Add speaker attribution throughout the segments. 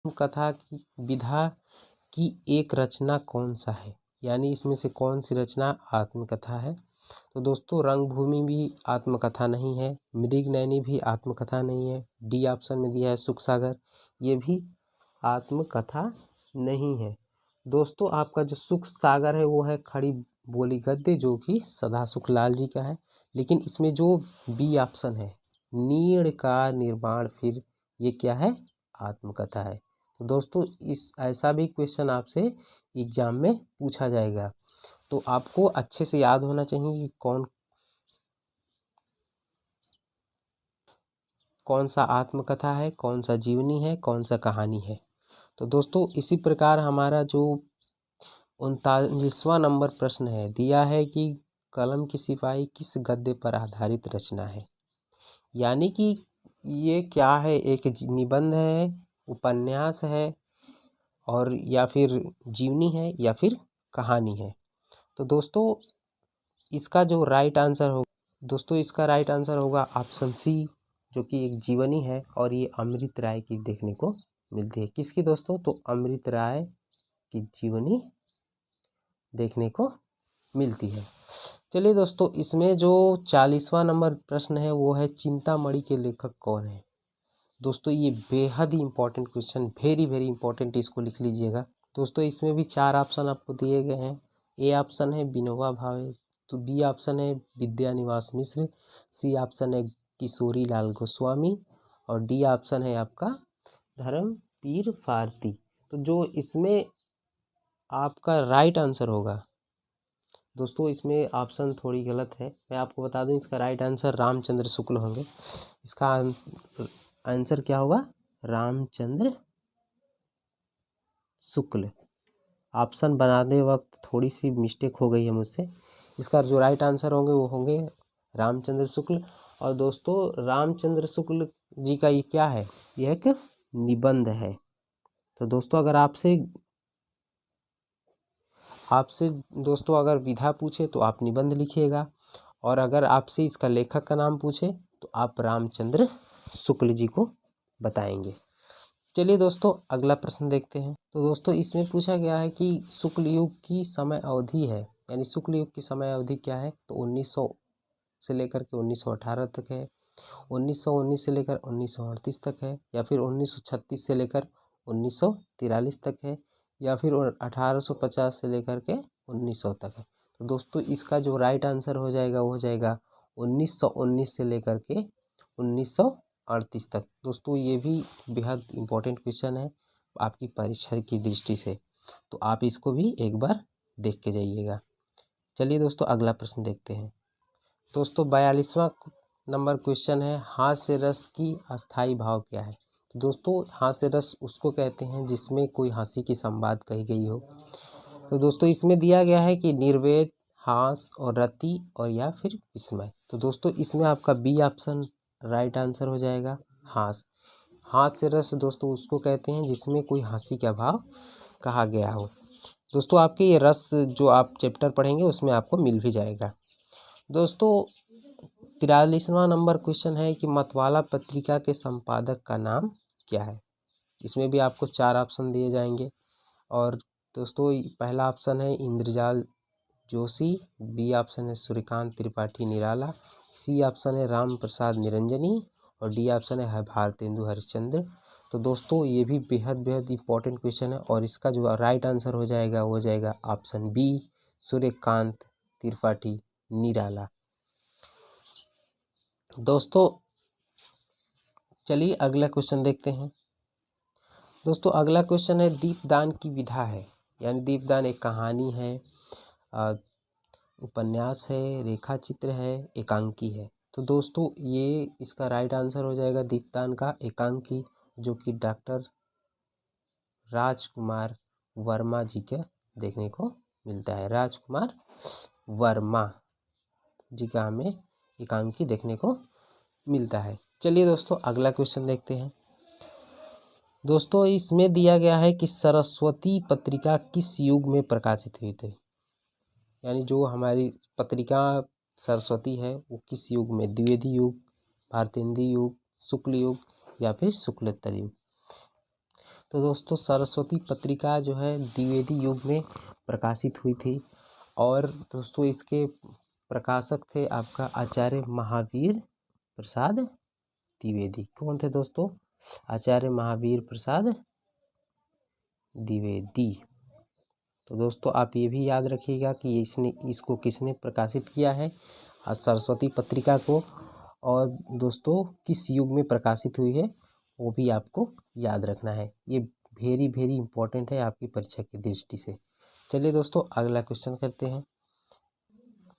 Speaker 1: कथा की विधा की एक रचना कौन सा है, यानी इसमें से कौन सी रचना आत्मकथा है। तो दोस्तों रंगभूमि भी आत्मकथा नहीं है, मृगनयनी भी आत्मकथा नहीं है, डी ऑप्शन में दिया है सुखसागर, ये भी आत्मकथा नहीं है। दोस्तों आपका जो सुख सागर है वो है खड़ी बोली गद्य, जो कि सदा सुखलाल जी का है। लेकिन इसमें जो बी ऑप्शन है नीड़ का निर्माण, फिर ये क्या है, आत्मकथा है। तो दोस्तों इस ऐसा भी क्वेश्चन आपसे एग्जाम में पूछा जाएगा, तो आपको अच्छे से याद होना चाहिए कि कौन सा आत्मकथा है, कौन सा जीवनी है, कौन सा कहानी है। तो दोस्तों इसी प्रकार हमारा जो 39वां नंबर प्रश्न है दिया है कि कलम की सिपाही किस गद्य पर आधारित रचना है, यानी कि ये क्या है, एक निबंध है, उपन्यास है, और या फिर जीवनी है, या फिर कहानी है। तो दोस्तों इसका जो राइट आंसर हो, दोस्तों इसका राइट आंसर होगा ऑप्शन सी, जो कि एक जीवनी है, और ये अमृत राय की देखने को मिलती है। किसकी दोस्तों, तो अमृत राय की जीवनी देखने को मिलती है। चलिए दोस्तों इसमें जो 40वां नंबर प्रश्न है वो है चिंतामणि के लेखक कौन है। दोस्तों ये बेहद ही important question, very very important, इसको लिख लीजिएगा। दोस्तों इसमें भी 4 ऑप्शन आपको दिए गए हैं। ए ऑप्शन है विनोबा भावे, तो बी ऑप्शन है विद्यानिवास मिश्र, सी ऑप्शन है किशोरी लाल गोस्वामी, और डी ऑप्शन है आपका धर्मवीर भारती। तो जो इसमें आपका राइट आंसर होगा, दोस्तों इसमें ऑप्शन थोड़ी गलत है, मैं आपको बता दूं, इसका राइट आंसर रामचंद्र शुक्ल होंगे। इसका आंसर क्या होगा, रामचंद्र शुक्ल। ऑप्शन बनाते वक्त थोड़ी सी मिस्टेक हो गई है मुझसे। इसका जो राइट आंसर होंगे वो होंगे रामचंद्र शुक्ल। और दोस्तों रामचंद्र शुक्ल जी का ये क्या है, यह एक निबंध है। तो दोस्तों अगर आपसे दोस्तों अगर विधा पूछे तो आप निबंध लिखिएगा, और अगर आपसे इसका लेखक का नाम पूछे तो आप रामचंद्र शुक्ल जी को बताएंगे। चलिए दोस्तों अगला प्रश्न देखते हैं। तो दोस्तों इसमें पूछा गया है कि शुक्ल युग की समय अवधि है, यानी शुक्ल युग की समय अवधि क्या है, तो 1900 से लेकर के 1918 तक है, 1919 से लेकर 1938 तक है, या फिर 1936 से लेकर 1943 तक है, या फिर 1850 से लेकर के 1900 तक है। तो दोस्तों इसका जो राइट आंसर हो जाएगा वो हो जाएगा 1919 से लेकर के 1938 तक। दोस्तों ये भी बेहद इम्पोर्टेंट क्वेश्चन है आपकी परीक्षा की दृष्टि से, तो आप इसको भी एक बार देख के जाइएगा। चलिए दोस्तों अगला प्रश्न देखते हैं। दोस्तों 42वां नंबर क्वेश्चन है हास्य रस की अस्थाई भाव क्या है। तो दोस्तों हास्य रस उसको कहते हैं जिसमें कोई हंसी की संवाद कही गई हो। तो दोस्तों इसमें दिया गया है कि निर्वेद, हास और रति, और या फिर विस्मय। तो दोस्तों इसमें आपका बी ऑप्शन राइट आंसर हो जाएगा, हास। हास्य रस दोस्तों उसको कहते हैं जिसमें कोई हंसी का भाव कहा गया हो। दोस्तों आपके ये रस जो आप चैप्टर पढ़ेंगे उसमें आपको मिल भी जाएगा। दोस्तों 43वां नंबर क्वेश्चन है कि मतवाला पत्रिका के संपादक का नाम क्या है। इसमें भी आपको 4 ऑप्शन दिए जाएंगे, और दोस्तों पहला ऑप्शन है इंद्रजाल जोशी, बी ऑप्शन है सूर्यकांत त्रिपाठी निराला, सी ऑप्शन है राम प्रसाद निरंजनी, और डी ऑप्शन है भारतेंदु हरिश्चंद्र। तो दोस्तों ये भी बेहद बेहद इंपॉर्टेंट क्वेश्चन है, और इसका जो राइट आंसर हो जाएगा वो हो जाएगा ऑप्शन बी सूर्यकांत त्रिपाठी निराला। दोस्तों चलिए अगला क्वेश्चन देखते हैं। दोस्तों अगला क्वेश्चन है दीपदान की विधा है, यानी दीपदान एक कहानी है, उपन्यास है, रेखा चित्र है, एकांकी है। तो दोस्तों ये इसका राइट आंसर हो जाएगा दीपदान का एकांकी, जो कि डॉक्टर राजकुमार वर्मा जी के देखने को मिलता है। राजकुमार वर्मा जी का हमें एकांकी देखने को मिलता है। चलिए दोस्तों अगला क्वेश्चन देखते हैं। दोस्तों इसमें दिया गया है कि सरस्वती पत्रिका किस युग में प्रकाशित हुई थी, यानी जो हमारी पत्रिका सरस्वती है वो किस युग में, द्विवेदी युग, भारतेंदु युग, शुक्ल युग, या फिर शुक्लोत्तर युग। तो दोस्तों सरस्वती पत्रिका जो है द्विवेदी युग में प्रकाशित हुई थी और दोस्तों इसके प्रकाशक थे आपका आचार्य महावीर प्रसाद द्विवेदी। कौन थे दोस्तों? आचार्य महावीर प्रसाद द्विवेदी। तो दोस्तों आप ये भी याद रखिएगा कि इसको किसने प्रकाशित किया है, सरस्वती पत्रिका को, और दोस्तों किस युग में प्रकाशित हुई है वो भी आपको याद रखना है। ये वेरी वेरी इंपॉर्टेंट है आपकी परीक्षा की दृष्टि से। चलिए दोस्तों अगला क्वेश्चन करते हैं।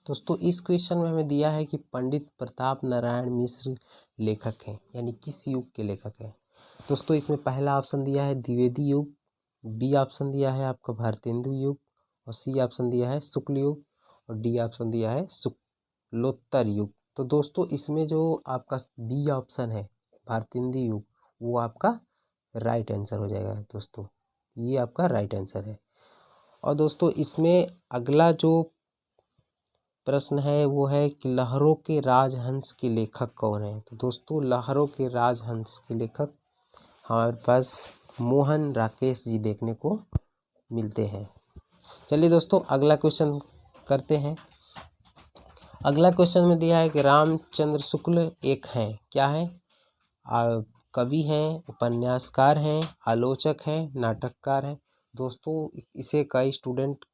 Speaker 1: दोस्तों इस क्वेश्चन में हमें दिया है कि पंडित प्रताप नारायण मिश्र लेखक हैं, यानी किस युग के लेखक हैं। दोस्तों इसमें पहला ऑप्शन दिया है द्विवेदी युग, बी ऑप्शन दिया है आपका भारतेंदु युग, और सी ऑप्शन दिया है शुक्ल युग, और डी ऑप्शन दिया है शुक्लोत्तर युग। तो दोस्तों इसमें जो आपका बी ऑप्शन है भारतेंदु युग, वो आपका राइट आंसर हो जाएगा दोस्तों, ये आपका राइट आंसर है। और दोस्तों इसमें अगला जो प्रश्न है वो है कि लहरों के राजहंस के लेखक कौन है। तो दोस्तों लहरों के राजहंस के लेखक हमारे पास मोहन राकेश जी देखने को मिलते हैं। चलिए दोस्तों अगला क्वेश्चन करते हैं। अगला क्वेश्चन में दिया है कि रामचंद्र शुक्ल एक हैं, क्या है? कवि हैं, उपन्यासकार हैं, आलोचक हैं, नाटककार हैं। दोस्तों इसे कई स्टूडेंट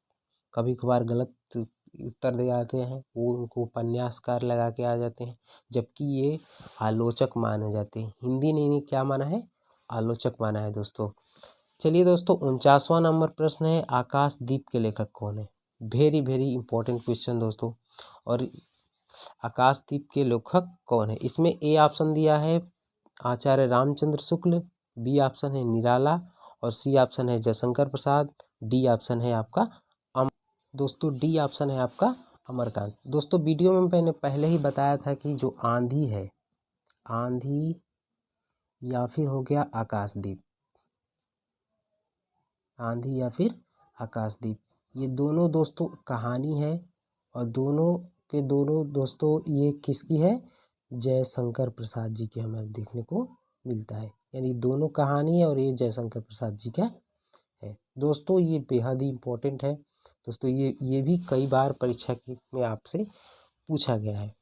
Speaker 1: कभी कभार गलत उत्तर दे जाते हैं, वो उनको उपन्यासकार लगा के आ जाते हैं, जबकि ये आलोचक माने जाते हैं। हिंदी नहीं क्या माना है? आलोचक माना है दोस्तों। चलिए दोस्तों 49वां नंबर प्रश्न है, आकाशदीप के लेखक कौन है? वेरी वेरी इंपॉर्टेंट क्वेश्चन दोस्तों। और आकाशदीप के लेखक कौन है? इसमें ए ऑप्शन दिया है आचार्य रामचंद्र शुक्ल, बी ऑप्शन है निराला, और सी ऑप्शन है जयशंकर प्रसाद, डी ऑप्शन है आपका दोस्तों डी ऑप्शन है आपका अमरकांत। दोस्तों वीडियो में मैंने पहले ही बताया था कि जो आंधी है, आंधी या फिर हो गया आकाशदीप, आंधी या फिर आकाशदीप, ये दोनों दोस्तों कहानी है, और दोनों के दोनों दोस्तों ये किसकी है? जयशंकर प्रसाद जी की हमें देखने को मिलता है, यानी दोनों कहानी है और ये जयशंकर प्रसाद जी का है। दोस्तों ये बेहद ही इम्पोर्टेंट है दोस्तों, ये भी कई बार परीक्षा में आपसे पूछा गया है।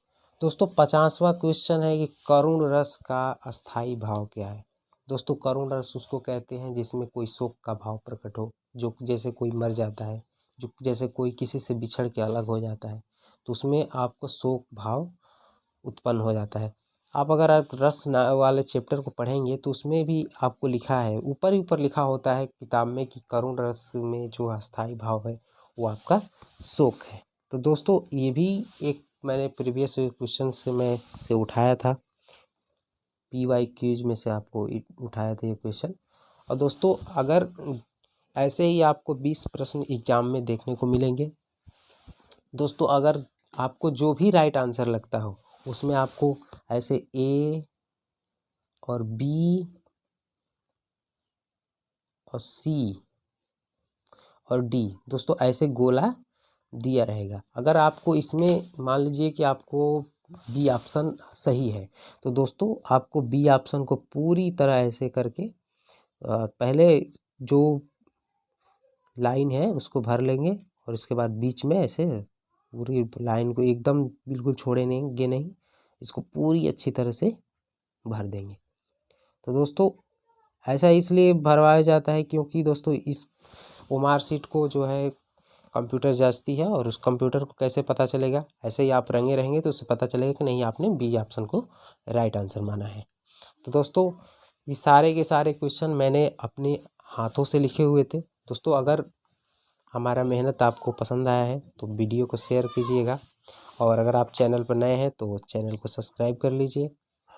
Speaker 1: दोस्तों 50वां क्वेश्चन है कि करुण रस का अस्थाई भाव क्या है। दोस्तों करुण रस उसको कहते हैं जिसमें कोई शोक का भाव प्रकट हो, जो जैसे कोई मर जाता है, जो जैसे कोई किसी से बिछड़ के अलग हो जाता है, तो उसमें आपको शोक भाव उत्पन्न हो जाता है। आप अगर आप रस वाले चैप्टर को पढ़ेंगे तो उसमें भी आपको लिखा है, ऊपर ही ऊपर लिखा होता है किताब में कि करुण रस में जो अस्थाई भाव है वो आपका शोक है। तो दोस्तों ये भी एक मैंने प्रीवियस क्वेश्चन से उठाया था, PY क्यूज में से आपको उठाया था ये क्वेश्चन। और दोस्तों अगर ऐसे ही आपको 20 प्रश्न एग्जाम में देखने को मिलेंगे दोस्तों, अगर आपको जो भी राइट आंसर लगता हो उसमें आपको ऐसे A और B और C और D दोस्तों ऐसे गोला दिया रहेगा। अगर आपको इसमें मान लीजिए कि आपको B ऑप्शन सही है, तो दोस्तों आपको B ऑप्शन को पूरी तरह ऐसे करके पहले जो लाइन है उसको भर लेंगे, और इसके बाद बीच में ऐसे पूरी लाइन को एकदम बिल्कुल छोड़ेंगे नहीं, इसको पूरी अच्छी तरह से भर देंगे। तो दोस्तों ऐसा इसलिए भरवाया जाता है क्योंकि दोस्तों इस मार्कशीट को जो है कंप्यूटर जांचती है, और उस कंप्यूटर को कैसे पता चलेगा, ऐसे ही आप रंगे रहेंगे तो उससे पता चलेगा कि नहीं आपने बी ऑप्शन को राइट आंसर माना है। तो दोस्तों ये सारे के सारे क्वेश्चन मैंने अपने हाथों से लिखे हुए थे। दोस्तों अगर हमारा मेहनत आपको पसंद आया है तो वीडियो को शेयर कीजिएगा, और अगर आप चैनल पर नए हैं तो चैनल को सब्सक्राइब कर लीजिए,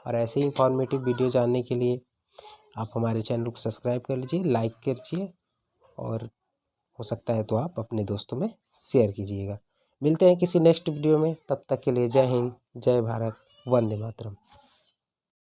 Speaker 1: और ऐसे ही इंफॉर्मेटिव वीडियो जानने के लिए आप हमारे चैनल को सब्सक्राइब कर लीजिए, लाइक कीजिए, और हो सकता है तो आप अपने दोस्तों में शेयर कीजिएगा। मिलते हैं किसी नेक्स्ट वीडियो में, तब तक के लिए जय हिंद, जय भारत, वंदे मातरम।